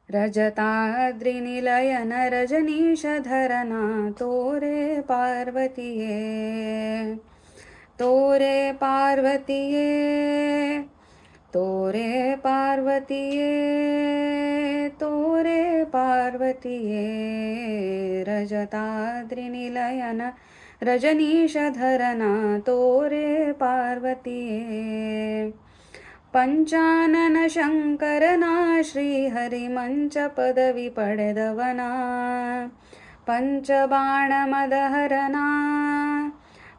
रजताद्रिनिलयन रजनीशधरना तोरे पार्वतीये तोरे पार्वतीये तोरे पार्वतीये तोरे पार्वतीये रजताद्रिनिलयन रजनीशधरना तोरे पार्वतीये पंचानन ಶಂಕರನಾ ಶ್ರೀಹರಿ ಮಂಚ ಪದವಿ ಪಡೆದವನ ಪಂಚಬಾಣ ಮದಹರನಾ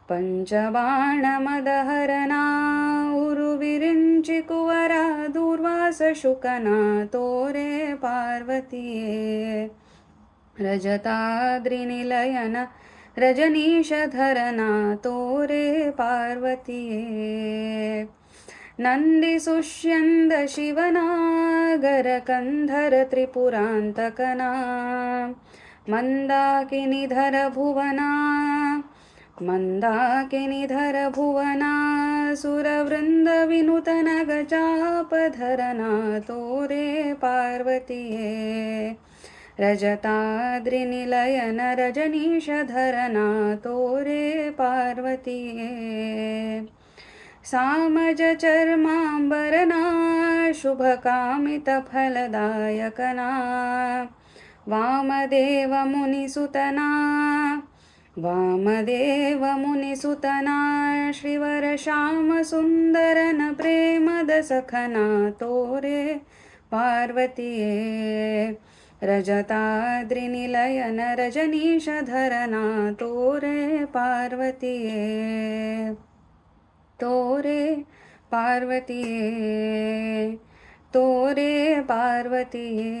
ಪಂಚಬಾಣ ಮದಹರನಾ ಉರುವಿರಿಂಚಿ ಕುವರ ದೂರ್ವಾಸ ಶುಕನ ತೋರೆ ಪಾರ್ವತಿಯೇ ರಜತಾದ್ರಿನಿಲಯನ ರಜನೀಶಧರನಾ ತೋರೆ ಪಾರ್ವತಿಯೇ ನಂದಿಸುಷ್ಯಂದ ಶಿವನಾಗರ ಕಂಧರ ತ್ರಿಪುರಾಂತಕನಾ ಮಂದಾಕಿನಿಧರ ಭುವನಾ ಮಂದಾಕಿನಿಧರ ಭುವನಾ ಸುರವೃಂದ ವಿನುತನ ಗಜಾಪಧರನಾ ತೋರೆ ಪಾರ್ವತಿಯೇ ರಜತಾದ್ರಿನಿಲಯನ ರಜನೀಶಧರನಾ ತೋರೆ ಪಾರ್ವತಿಯೇ ಸಾಮಜ ಚರ್ಮಾಂಬರನಾ ಶುಭಕಾಮಿತಫಲದಾಯಕನಾ ವಾಮದೇವ ಮುನಿಸುತನಾ ವಾಮದೇವ ಮುನಿಸುತನಾ ಶ್ರೀವರ ಶ್ಯಾಮ ಸುಂದರನ ಪ್ರೇಮದ ಸಖನಾ ತೋರೆ ಪಾರ್ವತಿಯೇ ರಜತಾದ್ರಿನಿಲಯನ ರಜನೀಶಧರನಾ ತೋರೆ ಪಾರ್ವತಿಯೇ ತೋರೆ ಪಾರ್ವತಿಯೇ ತೋರೆ ಪಾರ್ವತಿಯೇ